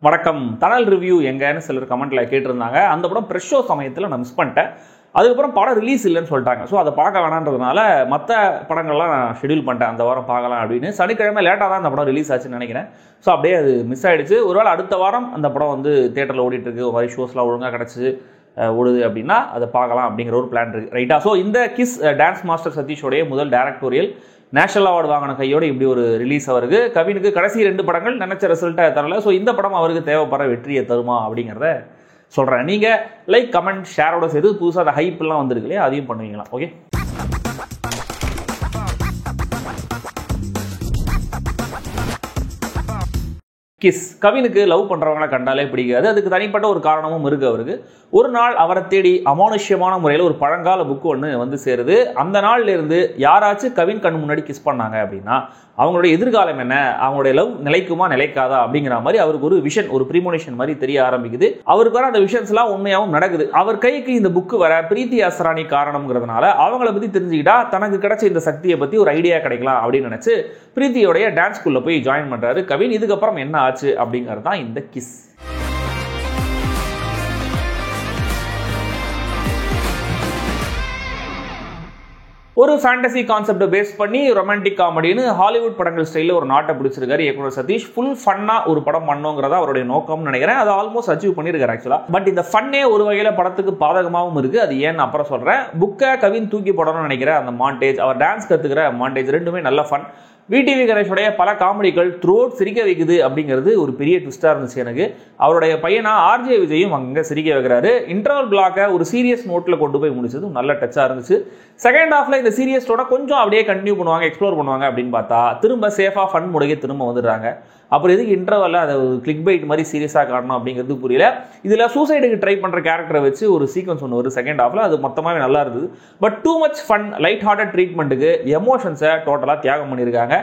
வணக்கம். Tunnel review எங்கன்னு சிலர் கமெண்ட்ல கேட்டிருந்தாங்க. அந்த படம் ப்ரெஷ் ஷோ சமயத்தில் நான் மிஸ் பண்ணிட்டேன். அதுக்கப்புறம் படம் ரிலீஸ் இல்லைன்னு சொல்லிட்டாங்க. ஸோ அதை பார்க்க வேணான்றதுனால மற்ற படங்கள்லாம் நான் ஷெடியூல் பண்ணிட்டேன், அந்த வாரம் பார்க்கலாம் அப்படின்னு. சனிக்கிழமை லேட்டாக தான் அந்த படம் ரிலீஸ் ஆச்சுன்னு நினைக்கிறேன். ஸோ அப்படியே அது மிஸ் ஆகிடுச்சு. ஒருவேளை அடுத்த வாரம் அந்த படம் வந்து தேட்டரில் ஓடிட்டுருக்கு, ஒரு மாதிரி ஷோஸ்லாம் ஒழுங்காக கிடச்சி ஓடுது அப்படின்னா அதை பார்க்கலாம் அப்படிங்கிற ஒரு பிளான் இருக்குது, ரைட்டா? ஸோ இந்த கிஸ் டான்ஸ் மாஸ்டர் சதீஷோடைய முதல் டைரக்டோரியல் நேஷனல் அவார்டு வாங்கின கையோடு இப்படி ஒரு ரிலீஸ் அவருக்கு. கவினுக்கு கடைசி 2 படங்கள் நினைச்ச ரிசல்ட்டை தரல. ஸோ இந்த படம் அவருக்கு தேவைப்படுற வெற்றியை தருமா அப்படிங்கிறத சொல்கிறேன். நீங்கள் லைக், கமெண்ட், ஷேரோட சேர்த்து புதுசாக அந்த ஹைப்லாம் வந்துருக்கு இல்லையா, அதையும் பண்ணுவீங்களா? ஓகே. கிஸ் கவினுக்கு லவ் பண்ணுறவங்களை கண்டாலே பிடிக்காது. அதுக்கு தனிப்பட்ட ஒரு காரணமும் இருக்குது அவருக்கு. ஒரு நாள் அவரை தேடி அமானுஷ்யமான முறையில் ஒரு பழங்கால புக்கு ஒன்று வந்து சேருது. அந்த நாள்லேருந்து யாராச்சும் கவின் கண் முன்னாடி கிஸ் பண்ணாங்க அப்படின்னா அவங்களுடைய எதிர்காலம் என்ன, அவங்களுடைய லவ் நிலைக்குமா நிலைக்காதா அப்படிங்கிற மாதிரி அவருக்கு ஒரு விஷன், ஒரு ப்ரீமோனிஷன் மாதிரி தெரிய ஆரம்பிக்குது. அவருக்கு வர அந்த விஷன்ஸ்லாம் உண்மையாகவும் நடக்குது. அவர் கைக்கு இந்த புக்கு வர பிரீத்தி அஸ்ரானி காரணம்ங்கிறதுனால அவங்கள பற்றி தெரிஞ்சுக்கிட்டா தனக்கு கிடைச்ச இந்த சக்தியை பற்றி ஒரு ஐடியா கிடைக்கலாம் அப்படின்னு நினச்சி பிரீத்தியோடைய டான்ஸ் ஸ்கூல்ல போய் ஜாயின் பண்ணுறாரு கவின். இதுக்கப்புறம் என்ன ஆச்சு அப்படிங்கிறது தான் இந்த கிஸ். ஒரு ஃபேண்டசி கான்செப்டை பேஸ் பண்ணி ரொமான்டிக் காமெடின்னு ஹாலிவுட் படங்கள் ஸ்டைலில் ஒரு நாட்டை பிடிச்சிருக்காரு இயக்குனர் சதீஷ். ஃபுல் ஃபன்னா ஒரு படம் பண்ணோங்கிறதா அவருடைய நோக்கம்னு நினைக்கிறேன். அதை ஆல்மோஸ்ட் அச்சீவ் பண்ணியிருக்காரு ஆக்சுவலாக. பட் இந்த ஃபன்னே ஒரு வகையில் படத்துக்கு பாதகமாகவும் இருக்குது. அது ஏன்னு அப்புறம் சொல்கிறேன். புக்கை கவின் தூக்கி போடணும்னு நினைக்கிறேன். அந்த மாண்டேஜ், அவர் டான்ஸ் கற்றுக்கிற மாண்டேஜ் ரெண்டுமே நல்ல ஃபன். விடிவி கணேஷோடைய பல காமெடிகள் த்ரூ அவுட் சிரிக்க வைக்குது அப்படிங்கிறது ஒரு பெரிய ட்விஸ்டாக இருந்துச்சு எனக்கு. அவருடைய பையனா ஆர்ஜே விஜயும் அங்கே சிரிக்க வைக்கிறாரு. இன்டர்வல் பிளாக்கை ஒரு சீரியஸ் நோட்டில் கொண்டு போய் முடிச்சது நல்ல டச்சாக இருந்துச்சு. செகண்ட் ஹாஃப்ல இந்த சீரியஸ் நோட்டை கொஞ்சம் அப்படியே கண்டினியூ பண்ணுவாங்க, எக்ஸ்ப்ளோர் பண்ணுவாங்க அப்படின்னு பார்த்தா திரும்ப சேஃபாக ஃபன் முறையே திரும்ப வந்துடுறாங்க. அப்புறம் எதுக்கு இன்டர்வல்ல அதை கிளிக் பைட் மாதிரி சீரியஸாக காட்டணும் அப்படிங்கிறது புரியல. இதில் சூசைடுக்கு ட்ரை பண்ணுற கேரக்டரை வச்சு ஒரு சீக்வன்ஸ் ஒன்று ஒரு செகண்ட் ஹாஃபில், அது மொத்தமாகவே நல்லா இருந்தது. But too much fun, light hearted ட்ரீட்மெண்ட்டுக்கு எமோஷன்ஸை டோட்டலாக தியாகம் பண்ணியிருக்காங்க.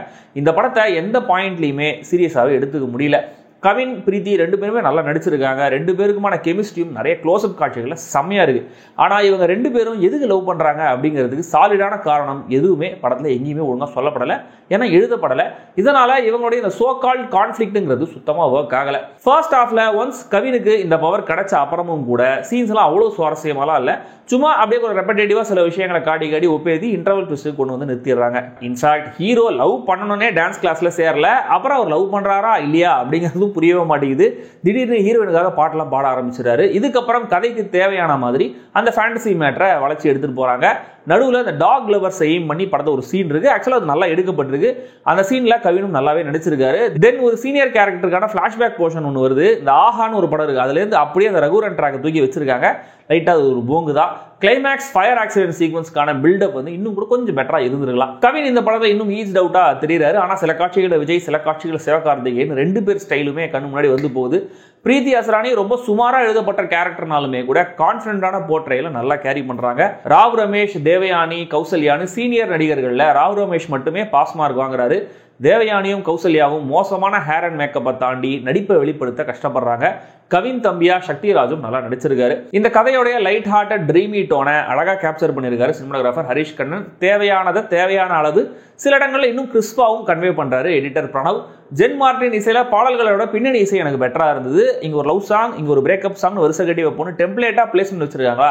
இந்த படத்தை எந்த பாயிண்ட்லையுமே சீரியஸாகவே எடுத்துக்க முடியல. கவின், பிரீத்தி 2 பேருமே நல்லா நடிச்சிருக்காங்க. 2 பேருக்குமான கெமிஸ்ட்ரியும் நிறைய க்ளோஸ்அப் காட்சிகளில் செம்மையாக இருக்குது. ஆனால் இவங்க 2 பேரும் எதுக்கு லவ் பண்ணுறாங்க அப்படிங்கிறதுக்கு சாலிடான காரணம் எதுவுமே படத்தில் எங்கேயுமே ஒழுங்காக சொல்லப்படலை, ஏன்னா எழுதப்படலை. இதனால் இவங்களுடைய இந்த சோ கால்ட் கான்ஃப்ளிக்ட்டுங்கிறது சுத்தமாக ஒர்க் ஆகலை. ஃபர்ஸ்ட் ஹாஃபில் ஒன்ஸ் கவினுக்கு இந்த பவர் கிடைச்ச அப்புறமும் கூட சீன்ஸ்லாம் அவ்வளோ சுவாரஸ்யமாலாம் இல்லை. சும்மா அப்படியே ஒரு ரெப்படேட்டிவாக சில விஷயங்களை காடி ஒப்பேதி இன்டர்வல் ட்விஸ்ட்டு கொண்டு வந்து நிறுத்திடுறாங்க. இன்ஃபேக்ட் ஹீரோ லவ் பண்ணணுன்னே டான்ஸ் கிளாஸில் சேரல, அப்புறம் அவர் லவ் பண்ணுறாரா இல்லையா அப்படிங்கிறதும் புரியவே மாட்டேங்குது. திடீர்னு ஹீரோயினுக்காக பாட்டெல்லாம் பாட ஆரம்பிச்சிடாரு. இதுக்கப்புறம் கதைக்கு தேவையான மாதிரி அந்த ஃபேண்டசி மேட்டரை வளர்ச்சி எடுத்துகிட்டு போகிறாங்க. நடுவில் இந்த டாக் லவர்ஸ் எய்ம் பண்ணி படத்தை ஒரு சீன் இருக்கு. ஆக்சுவலாக அது நல்லா எடுக்கப்பட்டிருக்கு. அந்த சீன்ல கவினும் நல்லாவே நடிச்சிருக்காரு. தென் ஒரு சீனியர் கேரக்டருக்கான ஃபிளாஷ்பேக் போர்ஷன் ஒன்று வருது. இந்த ஆஹான்னு ஒரு படம் இருக்கு, அதுலேருந்து அப்படியே அந்த ரகுரன் ட்ராக்கை தூக்கி வச்சிருக்காங்க. லைட்டாக அது ஒரு போங்கு தான். கிளைமேக்ஸ் ஃபயர் ஆக்சிடென்ட் சீக்வன்ஸ்க்கான பில்டப் வந்து இன்னும் கூட கொஞ்சம் பெட்டராக இருந்திருக்கலாம். கவின் இந்த படத்தை இன்னும் ஈஸ்ட் அவுட்டாக தெரியுறாரு. ஆனால் சில காட்சிகளை விஜய், சில காட்சிகளை சிவகார்த்திகேயன் 2 பேர் ஸ்டைலுமே கண்ணு முன்னாடி வந்து போகுது. பிரீத்தி அஸ்ரானி ரொம்ப சுமாராக எழுதப்பட்ட கேரக்டர்னாலுமே கூட கான்ஃபிடண்டான போர்ட்ரையில நல்லா கேரி பண்றாங்க. ராவ் ரமேஷ், தேவயானி, கௌசல்யான்னு சீனியர் நடிகர்கள்ல ராவ் ரமேஷ் மட்டுமே பாஸ் மார்க் வாங்குறாரு. தேவயானியும் கௌசல்யாவும் மோசமான ஹேர் அண்ட் மேக்கப்பை தாண்டி நடிப்பை வெளிப்படுத்த கஷ்டப்படுறாங்க. கவின் தம்பியா சக்திராஜும் நல்லா நடிச்சிருக்காரு. இந்த கதையோடைய லைட் ஹார்ட்டட் ட்ரீமி டோனை அழகாக கேப்சர் பண்ணியிருக்காரு சினிமாகிராஃபர் ஹரிஷ் கண்ணன். தேவையான அளவு, சில இடங்களில் இன்னும் கிறிஸ்பாவும் கன்வே பண்றாரு எடிட்டர் பிரணவ். ஜென் மார்டின் இசையில பாடல்களோட பின்னணி இசை எனக்கு பெட்டரா இருந்தது. இங்க ஒரு லவ் சாங், இங்க ஒரு பிரேக்கப் சாங் வருஷ கட்டி வைப்போன்னு டெம்ப்ளேட்டா பிளேஸ்மெண்ட் வச்சிருக்காங்க.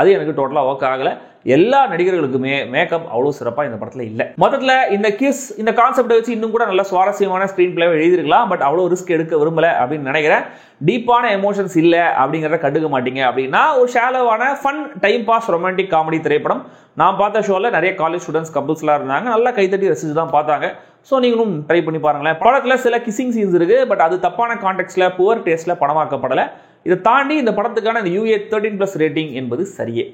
அது எனக்கு டோட்டலாக ஒர்க் ஆகலை. எல்லா நடிகர்களுக்குமே மேக்கப் அவ்வளோ சிறப்பாக இந்த படத்தில் இல்லை. மொத்தத்தில் இந்த கிஸ், இந்த கான்செப்டை வச்சு இன்னும் கூட நல்ல சுவாரஸ்யமான ஸ்க்ரீன் பிளேவை எழுதிருக்கலாம். பட் அவ்வளோ ரிஸ்க் எடுக்க விரும்பலை அப்படின்னு நினைக்கிறேன். டீப்பான எமோஷன்ஸ் இல்லை அப்படிங்கிறத கண்டுக்க மாட்டீங்க அப்படின்னா ஒரு ஷாலோவான fun time pass romantic comedy திரைப்படம். நான் பார்த்த ஷோவில் நிறைய காலேஜ் ஸ்டூடெண்ட்ஸ் கப்புள்ஸ்லாம் இருந்தாங்க, நல்லா கைத்தட்டி ரசிச்சு தான் பார்த்தாங்க. ஸோ நீங்களும் ட்ரை பண்ணி பாருங்களேன். படத்தில் சில கிசிங் சீன்ஸ் இருக்குது, பட் அது தப்பான கான்டெக்ட்ல, புவர் டேஸ்ட்டில் படமாக்கப்படலை. இதை தாண்டி இந்த படத்துக்கான இந்த UA 13+ ரேட்டிங் என்பது சரியே.